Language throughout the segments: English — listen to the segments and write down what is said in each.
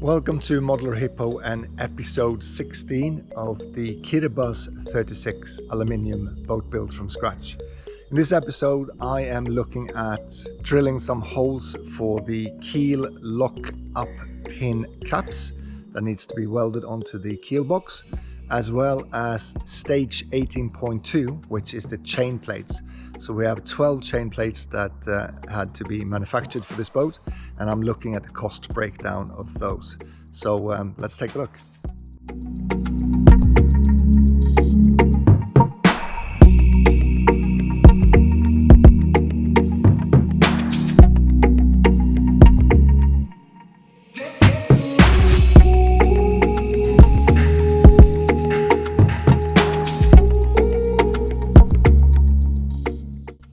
Welcome to Modular Hippo and episode 16 of the Kiribati 36 aluminium boat build from scratch. In this episode I am looking at drilling some holes for the keel lock-up pin caps that needs to be welded onto the keel box, as well as stage 18.2, which is the chain plates. So we have 12 chain plates that had to be manufactured for this boat, and I'm looking at the cost breakdown of those. So let's take a look.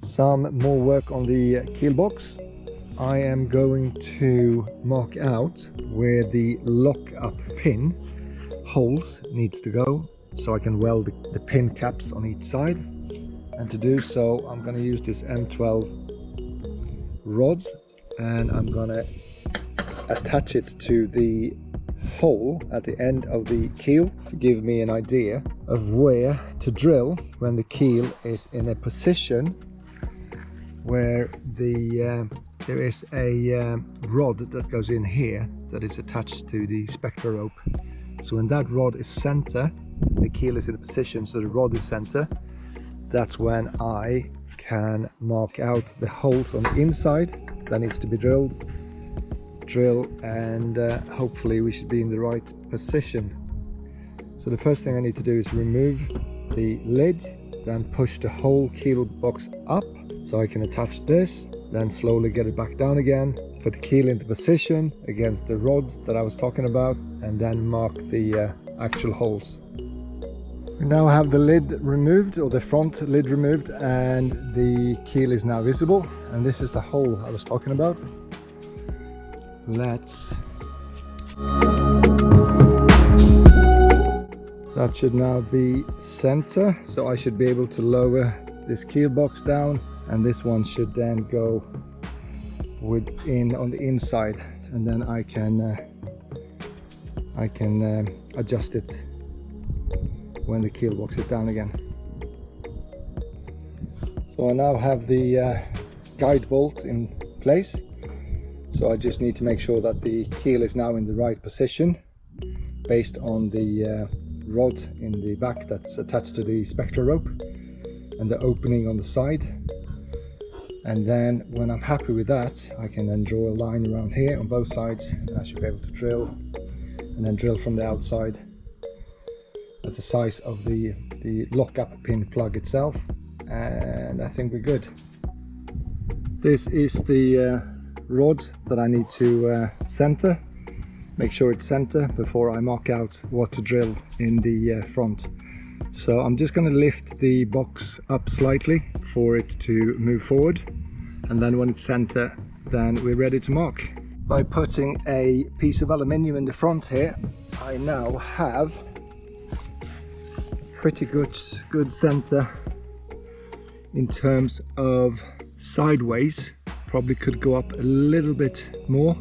Some more work on the keel box. I am going to mark out where the lock-up pin holes needs to go so I can weld the pin caps on each side. And to do so I'm going to use this M12 rod and I'm going to attach it to the hole at the end of the keel to give me an idea of where to drill when the keel is in a position where there is a rod that goes in here that is attached to the spectra rope. So when that rod is center, the keel is in a position so the rod is center, that's when I can mark out the holes on the inside that needs to be drilled, and hopefully we should be in the right position. So the first thing I need to do is remove the lid, then push the whole keel box up so I can attach this, then slowly get it back down again, put the keel into position against the rod that I was talking about, and then mark the actual holes. We now have the lid removed, or the front lid removed, and the keel is now visible, and this is the hole I was talking about. That should now be center, so I should be able to lower this keel box down, and this one should then go within on the inside, and then I can adjust it when the keel box is down again. So I now have the guide bolt in place, so I just need to make sure that the keel is now in the right position based on the rod in the back that's attached to the spectra rope and the opening on the side. And then when I'm happy with that, I can then draw a line around here on both sides, and I should be able to drill, and then drill from the outside at the size of the lock-up pin plug itself, and I think we're good. This is the rod that I need to center. Make sure it's center before I mark out what to drill in the front. So I'm just going to lift the box up slightly for it to move forward, and then when it's center, then we're ready to mark. By putting a piece of aluminium in the front here, I now have pretty good center in terms of sideways. Probably could go up a little bit more.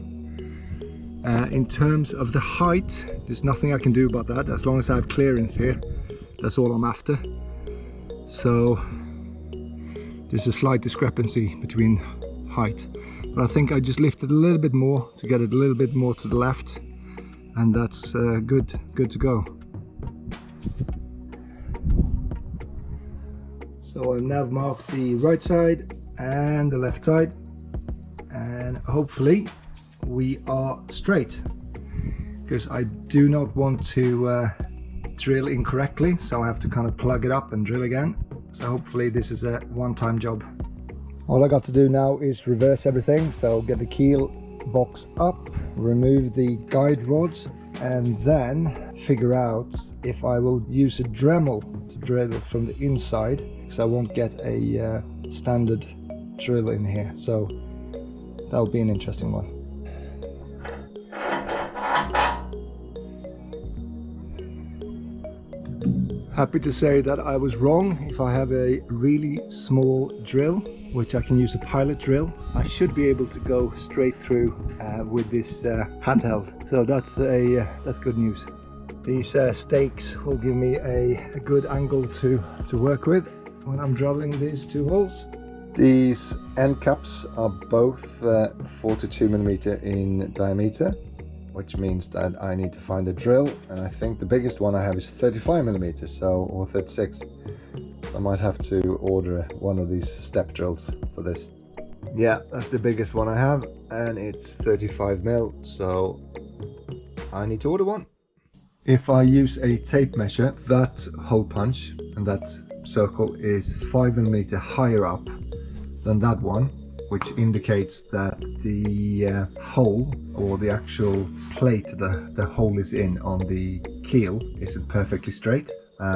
In terms of the height, there's nothing I can do about that. As long as I have clearance here, that's all I'm after. So there's a slight discrepancy between height, but I think I just lifted a little bit more to get it a little bit more to the left, and that's good to go. So I've now marked the right side and the left side, and hopefully we are straight, because I do not want to drill incorrectly, so I have to kind of plug it up and drill again. So hopefully this is a one-time job. All I got to do now is reverse everything, so get the keel box up, remove the guide rods, and then figure out if I will use a Dremel to drill it from the inside, because I won't get a standard drill in here, so that'll be an interesting one. Happy to say that I was wrong. If I have a really small drill, which I can use a pilot drill, I should be able to go straight through with this handheld. So that's good news. These stakes will give me a good angle to work with when I'm drilling these two holes. These end caps are both 42mm in diameter, which means that I need to find a drill, and I think the biggest one I have is 35mm, or 36. I might have to order one of these step drills for this. Yeah, that's the biggest one I have, and it's 35mm, so I need to order one. If I use a tape measure, that hole punch and that circle is 5mm higher up than that one, which indicates that the hole, or the actual plate the hole is in on the keel, isn't perfectly straight,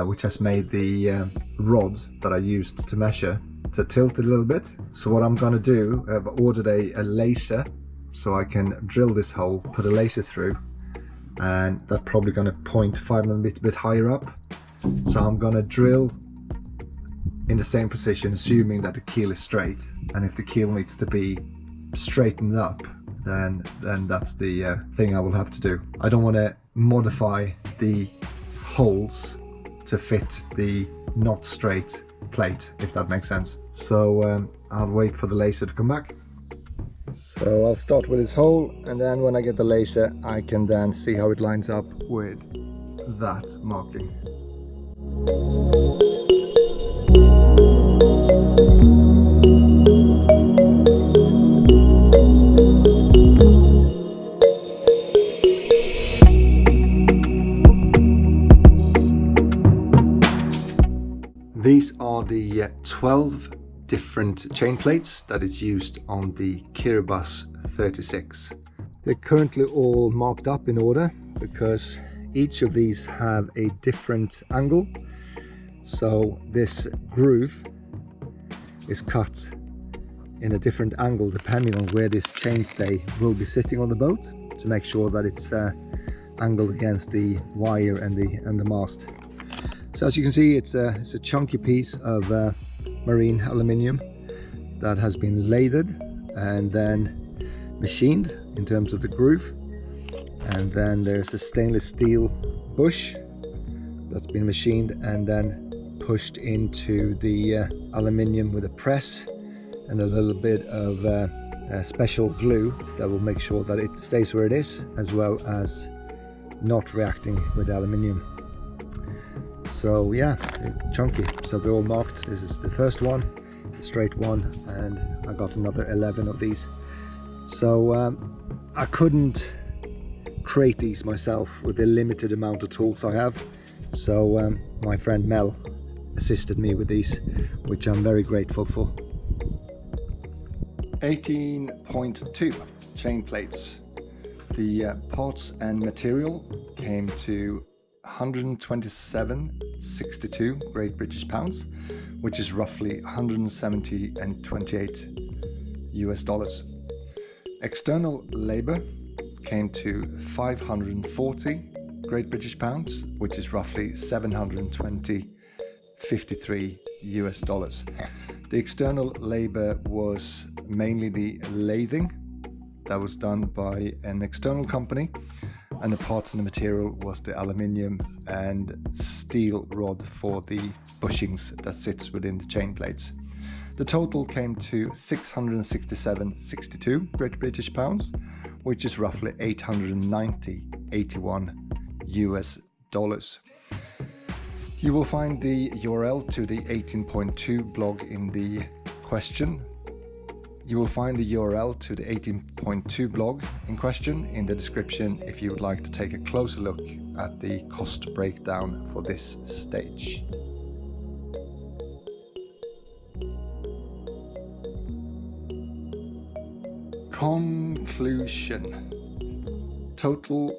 which has made the rod that I used to measure to tilt a little bit. So what I'm gonna do, I've ordered a laser so I can drill this hole, put a laser through, and that's probably going to point 5mm a bit higher up. So I'm going to drill in the same position, assuming that the keel is straight, and if the keel needs to be straightened up, then that's the thing I will have to do. I don't want to modify the holes to fit the not straight plate, if that makes sense. So I'll wait for the laser to come back. So I'll start with this hole, and then when I get the laser I can then see how it lines up with that marking. These are the 12 different chain plates that is used on the Kiribati 36. They're currently all marked up in order because each of these have a different angle. So this groove is cut in a different angle depending on where this chainstay will be sitting on the boat, to make sure that it's angled against the wire and the mast. So as you can see, it's a chunky piece of marine aluminium that has been lathered and then machined in terms of the groove, and then there's a stainless steel bush that's been machined and then pushed into the aluminium with a press and a little bit of special glue that will make sure that it stays where it is, as well as not reacting with the aluminium. So yeah, chunky. So they're all marked. This is the first one, the straight one, and I got another 11 of these. So I couldn't create these myself with the limited amount of tools I have. So my friend Mel assisted me with these, which I'm very grateful for. 18.2 chain plates. The parts and material came to 127.62 Great British pounds, which is roughly 170.28 US dollars. External labor came to 540 Great British pounds, which is roughly 720.53 US dollars. The external labor was mainly the lathing that was done by an external company, and the parts and the material was the aluminium and steel rod for the bushings that sits within the chain plates. The total came to 667.62 Great British pounds, which is roughly 890.81 US dollars. You will find the URL to the 18.2 blog in the question. You will find the URL to the 18.2 blog in question in the description if you would like to take a closer look at the cost breakdown for this stage. Conclusion. Total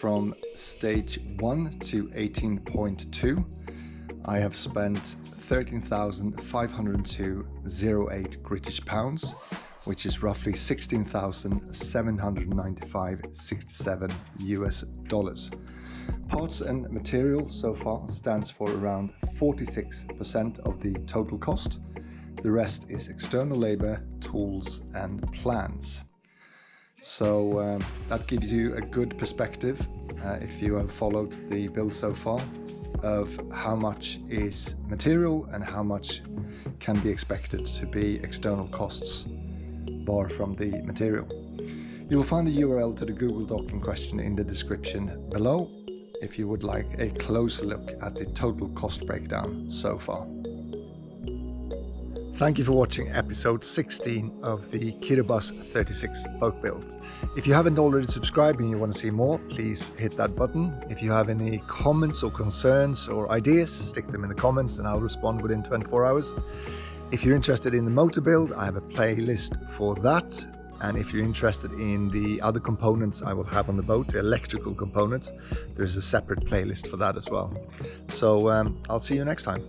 from stage 1 to 18.2, I have spent 13,502.08 British pounds, which is roughly 16,795.67 US dollars. Parts and material so far stands for around 46% of the total cost. The rest is external labor, tools and plans. So that gives you a good perspective, if you have followed the build so far, of how much is material and how much can be expected to be external costs, bar from the material. You will find the URL to the Google Doc in question in the description below, if you would like a closer look at the total cost breakdown so far. Thank you for watching episode 16 of the Kiribati 36 boat build. If you haven't already subscribed and you want to see more, please hit that button. If you have any comments or concerns or ideas, stick them in the comments and I'll respond within 24 hours. If you're interested in the motor build, I have a playlist for that. And if you're interested in the other components I will have on the boat, the electrical components, there's a separate playlist for that as well. So I'll see you next time.